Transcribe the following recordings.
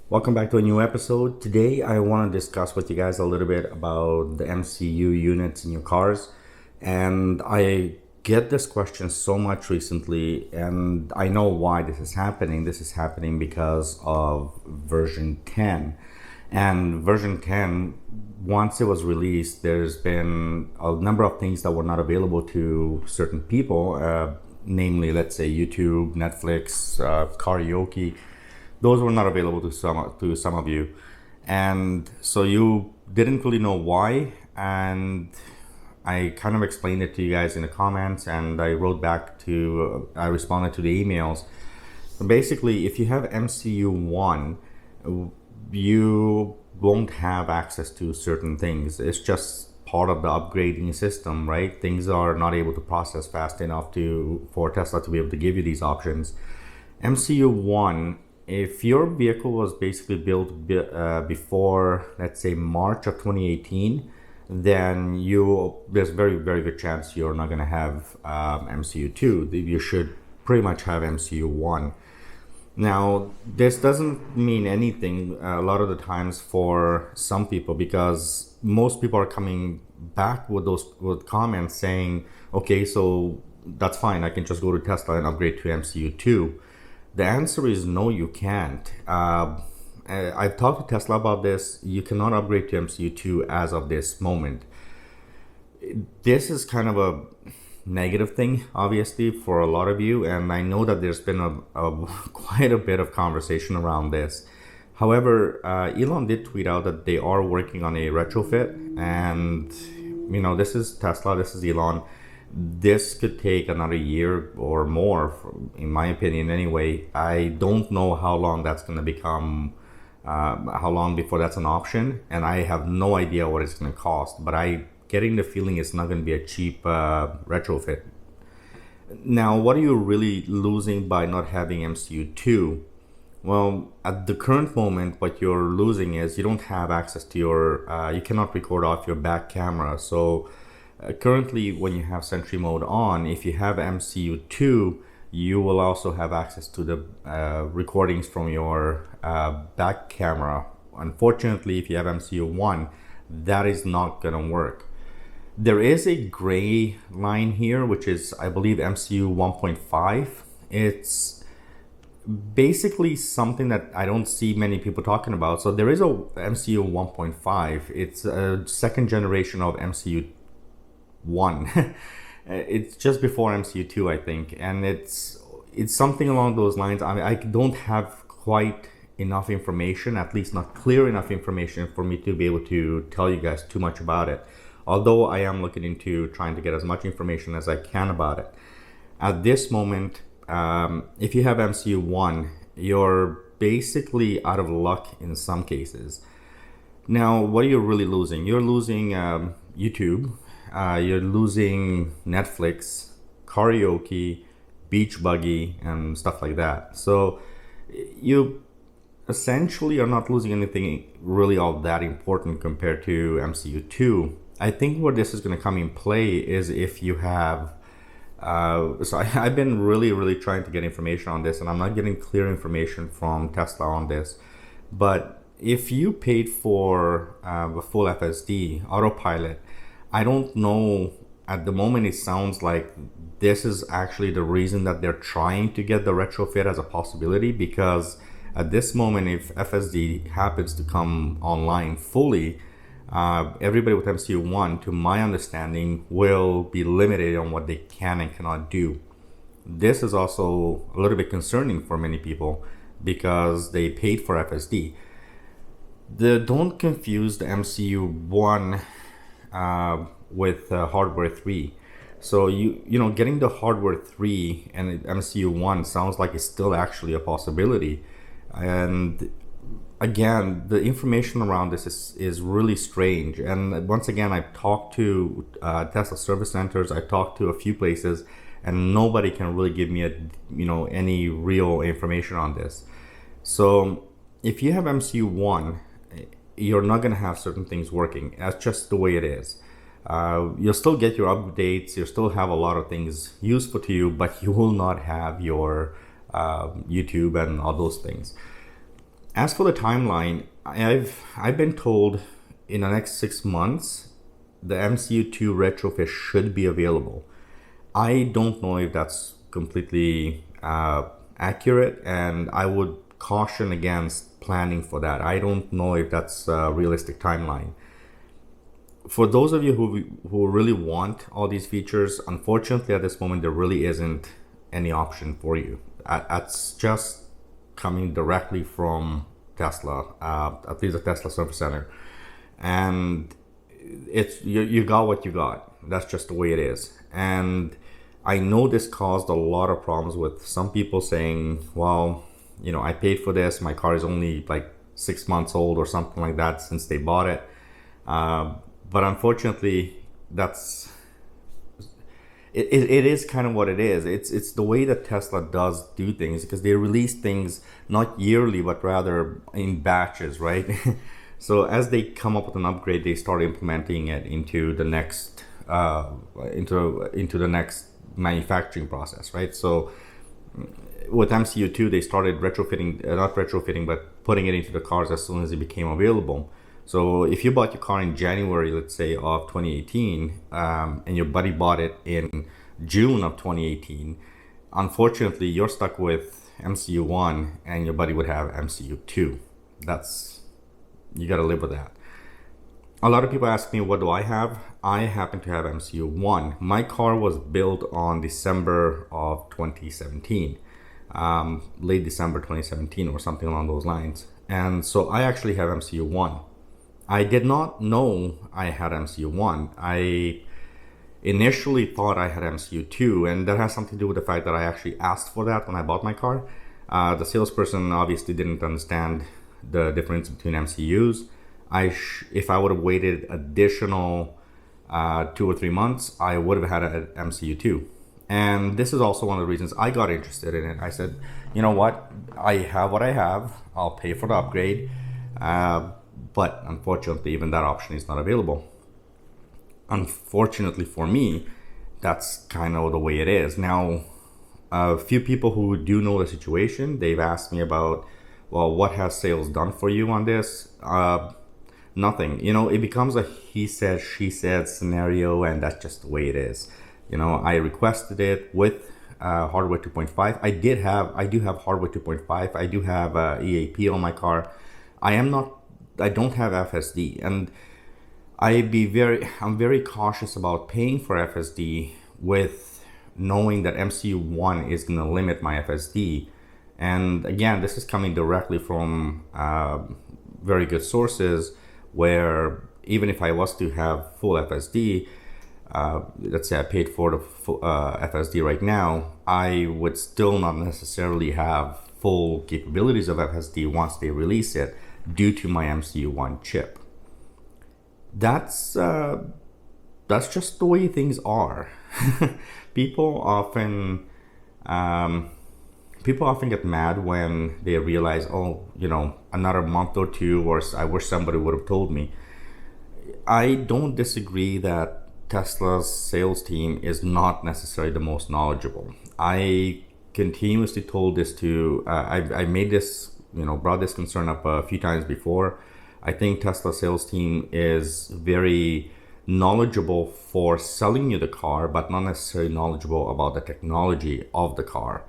Welcome back to a new episode. Today I want to discuss with you guys a little bit about the MCU units in your cars. And I get this question so much recently, and I know why this is happening. This is happening because of version 10. And version 10, once it was released, there's been a number of things that were not available to certain people, namely, let's say YouTube, Netflix, karaoke. Those were not available to some of you, and so you didn't really know why. And I kind of explained it to you guys in the comments, and I wrote back to I responded to the emails. Basically, if you have MCU one, you won't have access to certain things. It's just part of the upgrading system, right? Things are not able to process fast enough to for Tesla to be able to give you these options. MCU one, if your vehicle was basically built before, let's say, March of 2018, then there's very good chance you're not going to have MCU 2. You should pretty much have MCU 1. Now, this doesn't mean anything a lot of the times for some people, because most people are coming back with comments saying, okay, so that's fine, I can just go to Tesla and upgrade to MCU 2. The answer is no, you can't. I've talked to Tesla about this. You cannot upgrade to MCU 2 as of this moment. This is kind of a negative thing, obviously, for a lot of you, and I know that there's been quite a bit of conversation around this. However, Elon did tweet out that they are working on a retrofit, and this is Tesla, this is Elon. This could take another year or more, in my opinion anyway. I don't know how long that's going to become, how long before that's an option, and I have no idea what it's going to cost, but I getting the feeling it's not going to be a cheap retrofit. Now, what are you really losing by not having MCU 2? Well, at the current moment, what you're losing is you don't have access to you cannot record off your back camera. So currently, when you have Sentry mode on, if you have MCU 2, you will also have access to the recordings from your back camera. Unfortunately, if you have MCU 1, that is not going to work. There is a gray line here, which is, I believe, MCU 1.5. It's basically something that I don't see many people talking about. So there is a MCU 1.5. It's a second generation of MCU 1. It's just before MCU 2, I think, and it's something along those lines. I mean, I don't have quite enough information, at least not clear enough information, for me to be able to tell you guys too much about it. Although I am looking into trying to get as much information as I can about it. At this moment, if you have MCU 1, you're basically out of luck in some cases. Now, what are you really losing? You're losing YouTube, you're losing Netflix, karaoke, beach buggy, and stuff like that. So you essentially are not losing anything really all that important compared to MCU 2. I think where this is going to come in play is if you have I've been really trying to get information on this, and I'm not getting clear information from Tesla on this. But if you paid for the full FSD autopilot, I don't know, at the moment it sounds like this is actually the reason that they're trying to get the retrofit as a possibility, because at this moment, if FSD happens to come online fully, everybody with MCU 1, to my understanding, will be limited on what they can and cannot do. This is also a little bit concerning for many people because they paid for FSD. Don't confuse the MCU 1 with hardware 3. So getting the hardware 3 and MCU 1 sounds like it's still actually a possibility. And again, the information around this is really strange. And once again, I've talked to Tesla service centers, I've talked to a few places, and nobody can really give me any real information on this. So if you have MCU 1, you're not going to have certain things working. That's just the way it is. You'll still get your updates, you'll still have a lot of things useful to you, but you will not have your YouTube and all those things. As for the timeline, I've been told in the next 6 months the MCU2 retrofit should be available. I don't know if that's completely accurate, and I would caution against planning for that. I don't know if that's a realistic timeline. For those of you who really want all these features, unfortunately at this moment there really isn't any option for you. That's just coming directly from Tesla, at least the Tesla Service Center, and it's you got what you got. That's just the way it is. And I know this caused a lot of problems with some people saying, well, I paid for this, my car is only like 6 months old or something like that since they bought it. But unfortunately, it is kind of what it is. It's the way that Tesla does do things, because they release things not yearly but rather in batches, right? So as they come up with an upgrade, they start implementing it into the next into the next manufacturing process, right? So with MCU2, they started retrofitting, not retrofitting, but putting it into the cars as soon as it became available. So if you bought your car in January, let's say, of 2018, and your buddy bought it in June of 2018, unfortunately, you're stuck with MCU1 and your buddy would have MCU2. You got to live with that. A lot of people ask me, what do I have? I happen to have MCU1. My car was built on December of 2017, late December 2017 or something along those lines. And so I actually have MCU1. I did not know I had MCU1. I initially thought I had MCU2, and that has something to do with the fact that I actually asked for that when I bought my car. The salesperson obviously didn't understand the difference between MCUs. If I would have waited additional 2 or 3 months, I would have had an MCU2. And this is also one of the reasons I got interested in it. I said, you know what? I have what I have. I'll pay for the upgrade. But unfortunately, even that option is not available. Unfortunately for me, that's kind of the way it is. Now, a few people who do know the situation, they've asked me about, well, what has sales done for you on this? Nothing. It becomes a he said, she said scenario, and that's just the way it is. I requested it with hardware 2.5. I do have hardware 2.5. I do have EAP on my car. I don't have FSD, and I'm very cautious about paying for FSD with knowing that MCU1 is going to limit my FSD. And again, this is coming directly from very good sources, where even if I was to have full FSD, let's say I paid for the full, FSD right now, I would still not necessarily have full capabilities of FSD once they release it, due to my MCU1 chip. That's just the way things are. People often get mad when they realize, another month or two, or I wish somebody would have told me. I don't disagree that Tesla's sales team is not necessarily the most knowledgeable. I continuously told this to, I made this, brought this concern up a few times before. I think Tesla sales team is very knowledgeable for selling you the car, but not necessarily knowledgeable about the technology of the car.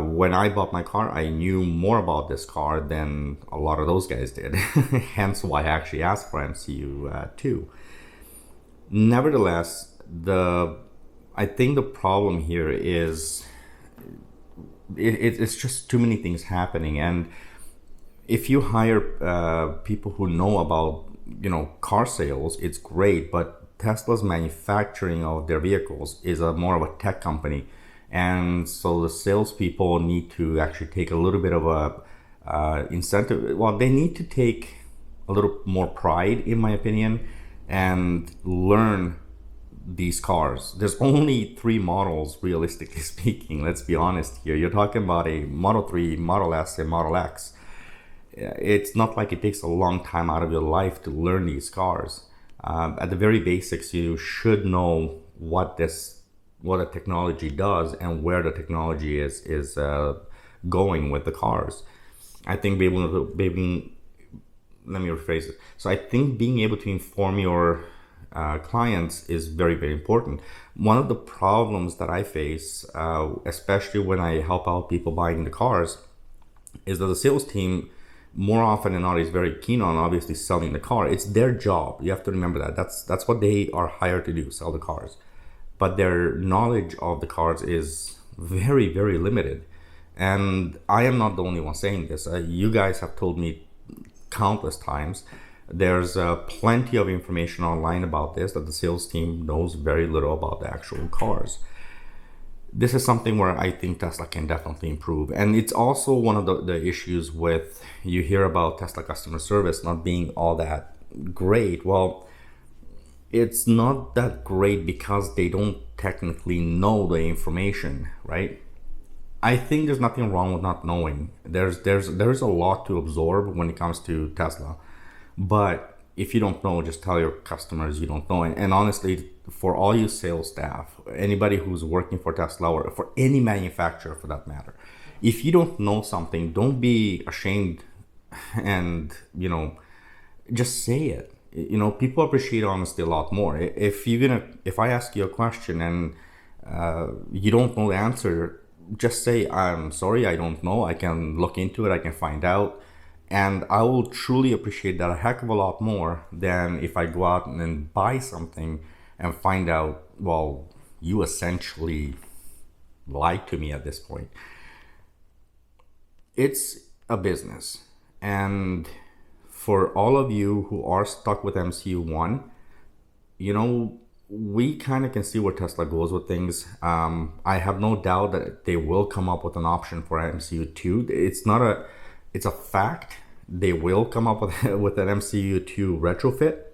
When I bought my car, I knew more about this car than a lot of those guys did. Hence why I actually asked for MCU2. Nevertheless, I think the problem here is it's just too many things happening. And if you hire people who know about car sales, it's great, but Tesla's manufacturing of their vehicles is more of a tech company, and so the salespeople need to actually take a little bit of a incentive. Well, they need to take a little more pride, in my opinion, and learn these cars. There's only 3 models, realistically speaking. Let's be honest here. You're talking about a Model 3, Model S, and Model X. It's not like it takes a long time out of your life to learn these cars. At the very basics, you should know what the technology does and where the technology is going with the cars. I think let me rephrase it. So I think being able to inform your clients is very, very important. One of the problems that I face, especially when I help out people buying the cars, is that the sales team more often than not is very keen on obviously selling the car. It's their job. You have to remember that. That's what they are hired to do, sell the cars. But their knowledge of the cars is very, very limited. And I am not the only one saying this. You guys have told me countless times. There's plenty of information online about this, that the sales team knows very little about the actual cars. This is something where I think Tesla can definitely improve. And it's also one of the issues with, you hear about Tesla customer service not being all that great. Well, it's not that great because they don't technically know the information, right? I think there's nothing wrong with not knowing. There's a lot to absorb when it comes to Tesla. But if you don't know, just tell your customers you don't know. And honestly, for all you sales staff, anybody who's working for Tesla or for any manufacturer for that matter, if you don't know something, don't be ashamed and, just say it. People appreciate honesty a lot more. If I ask you a question and you don't know the answer, just say, I'm sorry, I don't know. I can look into it. I can find out. And I will truly appreciate that a heck of a lot more than if I go out and then buy something and find out, well, you essentially lied to me at this point. It's a business. And for all of you who are stuck with MCU 1, we kind of can see where Tesla goes with things. I have no doubt that they will come up with an option for MCU 2. It's a fact. They will come up with an MCU 2 retrofit,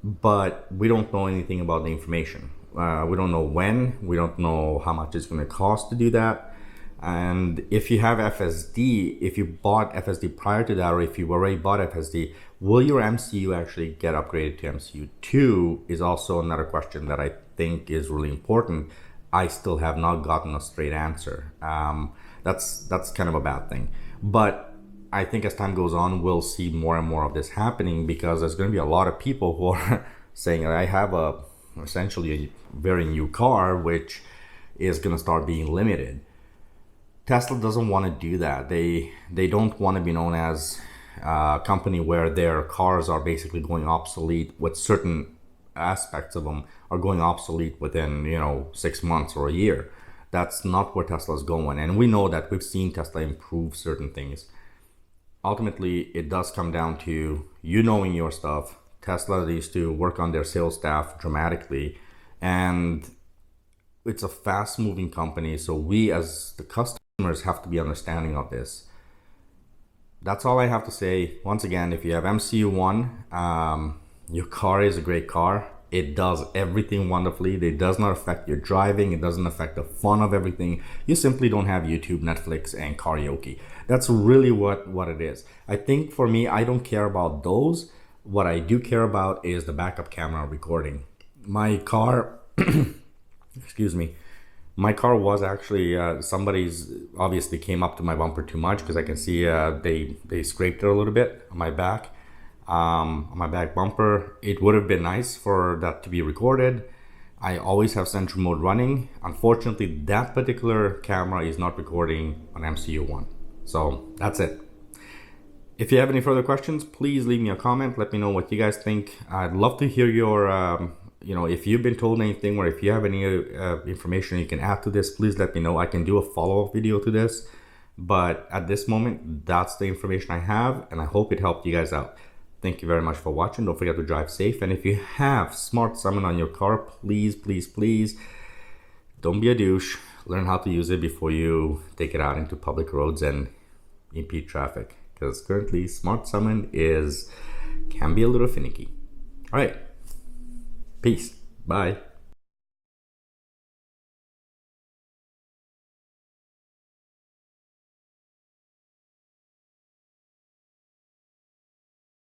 but we don't know anything about the information. We don't know when. We don't know how much it's going to cost to do that. And if you have FSD, if you bought FSD prior to that, or if you've already bought FSD, will your MCU actually get upgraded to MCU 2 is also another question that I think is really important. I still have not gotten a straight answer. That's kind of a bad thing. But I think as time goes on, we'll see more and more of this happening, because there's going to be a lot of people who are saying, I have essentially a very new car, which is going to start being limited. Tesla doesn't want to do that. They don't want to be known as a company where their cars are basically going obsolete, with certain aspects of them are going obsolete within 6 months or a year. That's not where Tesla's going. And we know that. We've seen Tesla improve certain things. Ultimately, it does come down to you knowing your stuff. Tesla needs to work on their sales staff dramatically. And it's a fast-moving company, so we as the customers have to be understanding of this. That's all I have to say. Once again, if you have MCU 1, your car is a great car. It does everything wonderfully. It does not affect your driving. It doesn't affect the fun of everything. You simply don't have YouTube, Netflix, and karaoke. That's really what it is. I think for me, I don't care about those. What I do care about is the backup camera recording. My car, excuse me, my car was actually, somebody's obviously came up to my bumper too much, because I can see they scraped it a little bit on my back. On my back bumper. It would have been nice for that to be recorded. I always have Sentry mode running. Unfortunately, that particular camera is not recording on MCU 1. So that's it. If you have any further questions, please leave me a comment. Let me know what you guys think. I'd love to hear your, if you've been told anything, or if you have any information you can add to this, please let me know. I can do a follow-up video to this. But at this moment, that's the information I have, and I hope it helped you guys out. Thank you very much for watching. Don't forget to drive safe. And if you have Smart Summon on your car, please, please, please don't be a douche. Learn how to use it before you take it out into public roads and impede traffic. Because currently, Smart Summon can be a little finicky. All right. Peace. Bye.